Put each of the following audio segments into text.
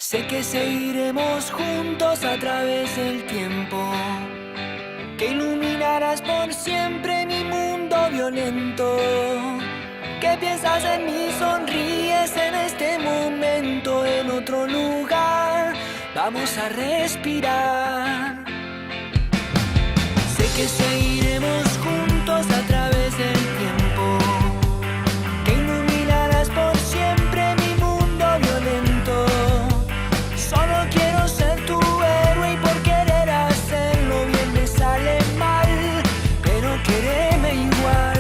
Sé que seguiremos juntos a través del tiempo, que iluminarás por siempre mi mundo violento. ¿Qué piensas en mí? Sonríes en este momento. En otro lugar vamos a respirar. Sé que seguiremos juntos a través del tiempo, que iluminarás por siempre mi mundo violento. Solo quiero ser tu héroe y por querer hacerlo bien me sale mal, pero quéreme igual.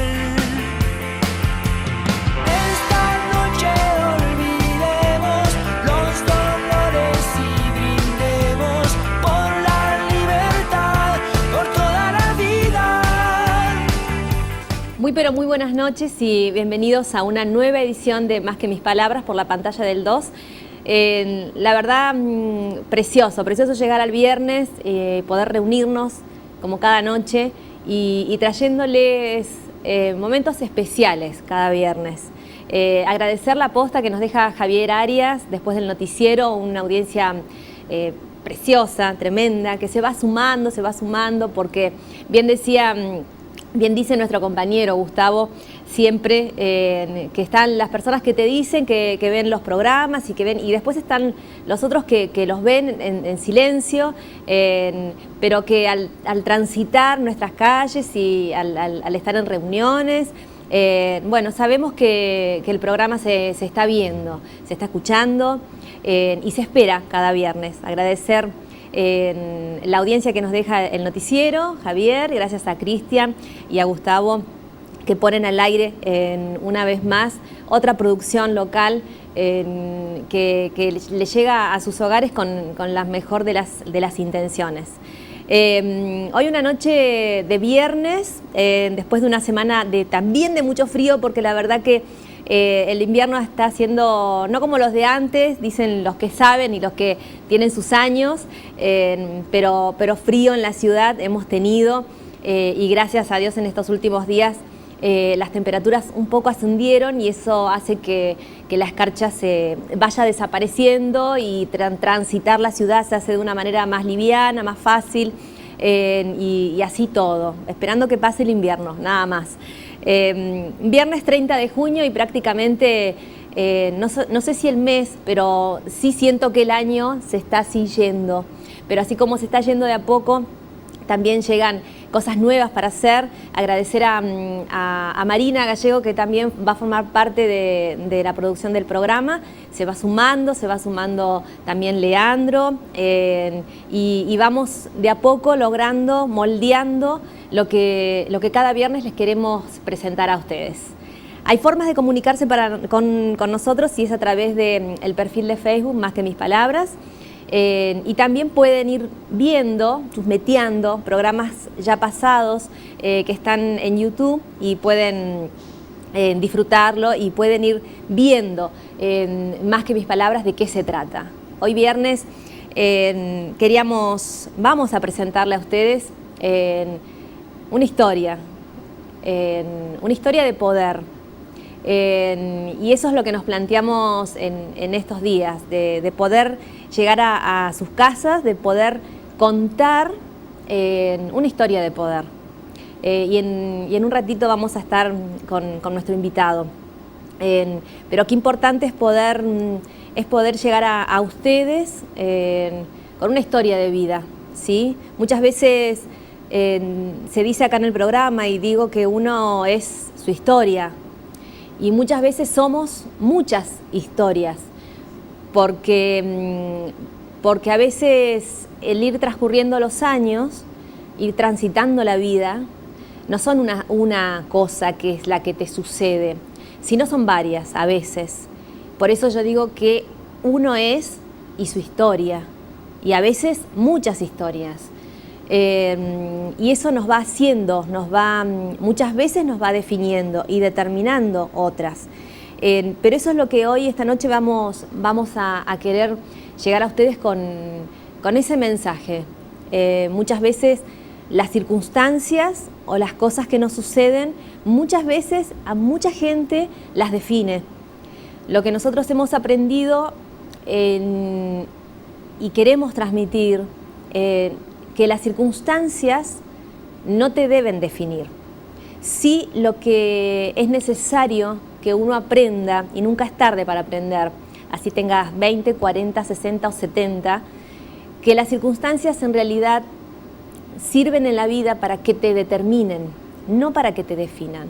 Esta noche olvidemos los dolores y brindemos por la libertad, por toda la vida. Muy pero muy buenas noches y bienvenidos a una nueva edición de Más que mis palabras por la pantalla del 2. La verdad, precioso llegar al viernes, poder reunirnos como cada noche y trayéndoles momentos especiales cada viernes. Agradecer la posta que nos deja Javier Arias después del noticiero, una audiencia preciosa, tremenda, que se va sumando porque bien dice nuestro compañero Gustavo siempre que están las personas que te dicen que ven los programas y después están los otros que los ven en silencio, pero que al transitar nuestras calles y al estar en reuniones, bueno, sabemos que el programa se está viendo, se está escuchando y se espera cada viernes. Agradecer la audiencia que nos deja el noticiero, Javier, gracias a Cristian y a Gustavo, que ponen al aire una vez más otra producción local que le llega a sus hogares con la mejor de las intenciones. Hoy una noche de viernes, después de una semana también de mucho frío, porque la verdad que el invierno está siendo, no como los de antes, dicen los que saben y los que tienen sus años, pero frío en la ciudad hemos tenido, y gracias a Dios en estos últimos días las temperaturas un poco ascendieron y eso hace que la escarcha se vaya desapareciendo y transitar la ciudad se hace de una manera más liviana, más fácil, y así todo, esperando que pase el invierno, nada más. Viernes 30 de junio y prácticamente, no sé si el mes, pero sí siento que el año se está así yendo, pero así como se está yendo de a poco, también llegan cosas nuevas para hacer. Agradecer a Marina Gallego, que también va a formar parte de la producción del programa. Se va sumando también Leandro, y vamos de a poco logrando, moldeando lo que cada viernes les queremos presentar a ustedes. Hay formas de comunicarse con nosotros y es a través del perfil de Facebook Más que mis palabras. Y también pueden ir viendo, chusmeteando programas ya pasados que están en YouTube y pueden disfrutarlo y pueden ir viendo Más que mis palabras de qué se trata. Hoy viernes vamos a presentarle a ustedes una historia de poder. Y eso es lo que nos planteamos en estos días, de poder llegar a sus casas, de poder contar una historia de poder. Y en un ratito vamos a estar con nuestro invitado. Pero qué importante es poder llegar a ustedes con una historia de vida, ¿sí? Muchas veces se dice acá en el programa y digo que uno es su historia. Y muchas veces somos muchas historias, porque a veces el ir transcurriendo los años, ir transitando la vida, no son una cosa que es la que te sucede, sino son varias a veces. Por eso yo digo que uno es y su historia, y a veces muchas historias. Y eso nos va haciendo, muchas veces nos va definiendo y determinando otras. Pero eso es lo que hoy, esta noche, vamos a querer llegar a ustedes con ese mensaje. Muchas veces las circunstancias o las cosas que nos suceden, muchas veces a mucha gente las define. Lo que nosotros hemos aprendido y queremos transmitir que las circunstancias no te deben definir. Sí, lo que es necesario que uno aprenda, y nunca es tarde para aprender, así tengas 20, 40, 60 o 70, que las circunstancias en realidad sirven en la vida para que te determinen, no para que te definan.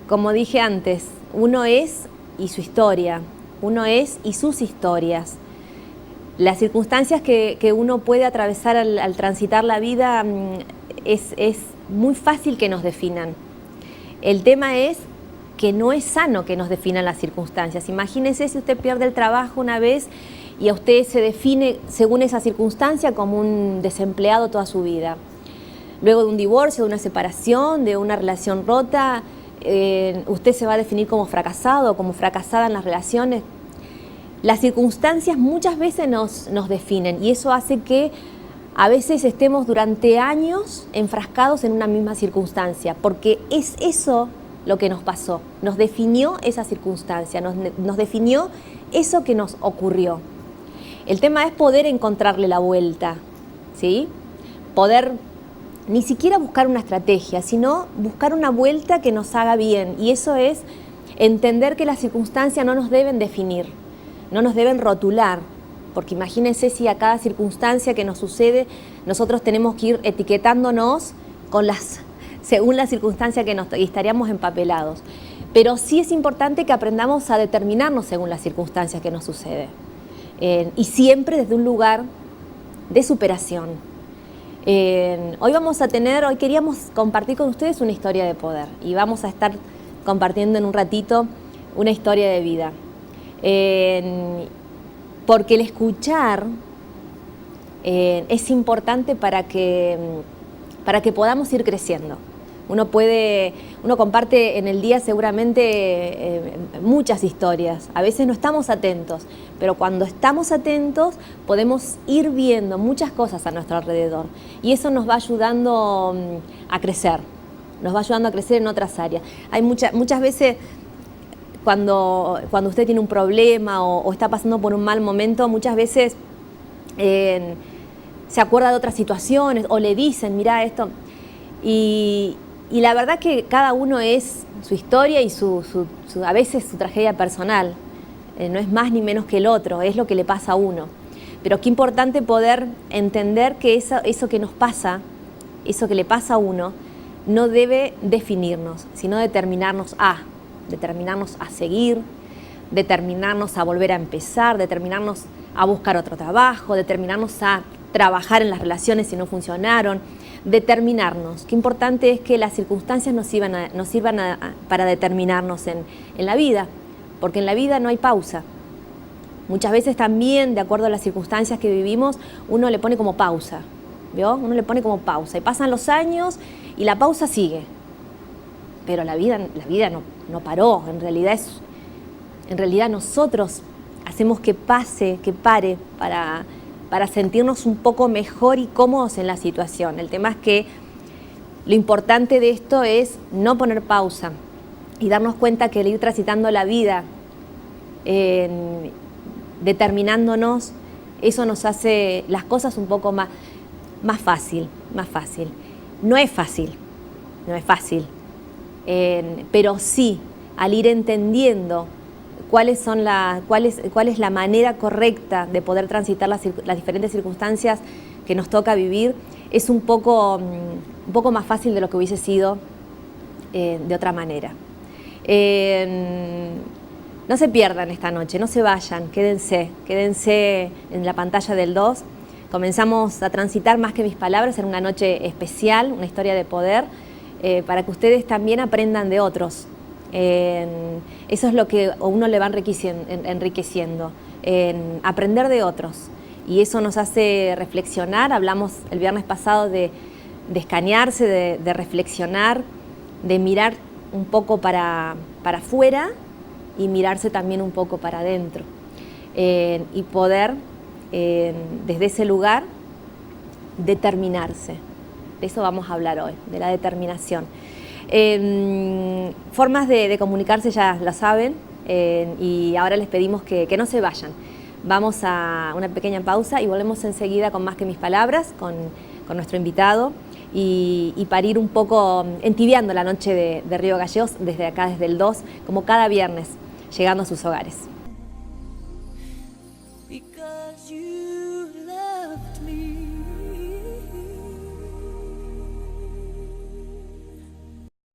Como dije antes, uno es y su historia, uno es y sus historias. Las circunstancias que uno puede atravesar al transitar la vida es muy fácil que nos definan. El tema es que no es sano que nos definan las circunstancias. Imagínese si usted pierde el trabajo una vez y a usted se define según esa circunstancia como un desempleado toda su vida. Luego de un divorcio, de una separación, de una relación rota, usted se va a definir como fracasado o como fracasada en las relaciones. Las circunstancias muchas veces nos definen y eso hace que a veces estemos durante años enfrascados en una misma circunstancia, porque es eso lo que nos pasó, nos definió esa circunstancia, nos definió eso que nos ocurrió. El tema es poder encontrarle la vuelta, ¿sí? Poder ni siquiera buscar una estrategia, sino buscar una vuelta que nos haga bien, y eso es entender que las circunstancias no nos deben definir, no nos deben rotular, porque imagínense si a cada circunstancia que nos sucede nosotros tenemos que ir etiquetándonos según la circunstancia y estaríamos empapelados. Pero sí es importante que aprendamos a determinarnos según las circunstancias que nos suceden, y siempre desde un lugar de superación. Hoy queríamos compartir con ustedes una historia de poder y vamos a estar compartiendo en un ratito una historia de vida. Porque el escuchar es importante para que podamos ir creciendo. Uno comparte en el día seguramente muchas historias. A veces no estamos atentos, pero cuando estamos atentos podemos ir viendo muchas cosas a nuestro alrededor. Y eso nos va ayudando a crecer, nos va ayudando a crecer en otras áreas. Hay muchas veces cuando usted tiene un problema o está pasando por un mal momento, muchas veces se acuerda de otras situaciones o le dicen, mirá esto. Y la verdad que cada uno es su historia y a veces su tragedia personal. No es más ni menos que el otro, es lo que le pasa a uno. Pero qué importante poder entender que eso que nos pasa, eso que le pasa a uno, no debe definirnos, sino determinarnos a seguir, determinarnos a volver a empezar, determinarnos a buscar otro trabajo, determinarnos a trabajar en las relaciones si no funcionaron, determinarnos. Qué importante es que las circunstancias nos sirvan para determinarnos en la vida, porque en la vida no hay pausa. Muchas veces también, de acuerdo a las circunstancias que vivimos, uno le pone como pausa, ¿vio? Uno le pone como pausa y pasan los años y la pausa sigue. Pero la vida no paró, en realidad nosotros hacemos que pare para sentirnos un poco mejor y cómodos en la situación. El tema es que lo importante de esto es no poner pausa y darnos cuenta que el ir transitando la vida, determinándonos, eso nos hace las cosas un poco más fácil. No es fácil, pero sí, al ir entendiendo cuál es la manera correcta de poder transitar las diferentes circunstancias que nos toca vivir, es un poco más fácil de lo que hubiese sido de otra manera. No se pierdan esta noche, no se vayan, quédense en la pantalla del 2. Comenzamos a transitar Más que mis palabras en una noche especial, una historia de poder, para que ustedes también aprendan de otros. Eso es lo que a uno le va enriqueciendo, aprender de otros. Y eso nos hace reflexionar. Hablamos el viernes pasado de escanearse, de reflexionar, de mirar un poco para afuera y mirarse también un poco para adentro. Y poder, desde ese lugar, determinarse. De eso vamos a hablar hoy, de la determinación. Formas de comunicarse ya la saben, y ahora les pedimos que no se vayan. Vamos a una pequeña pausa y volvemos enseguida con Más que mis palabras, con nuestro invitado y para ir un poco entibiando la noche de Río Gallegos desde acá, desde el 2, como cada viernes, llegando a sus hogares.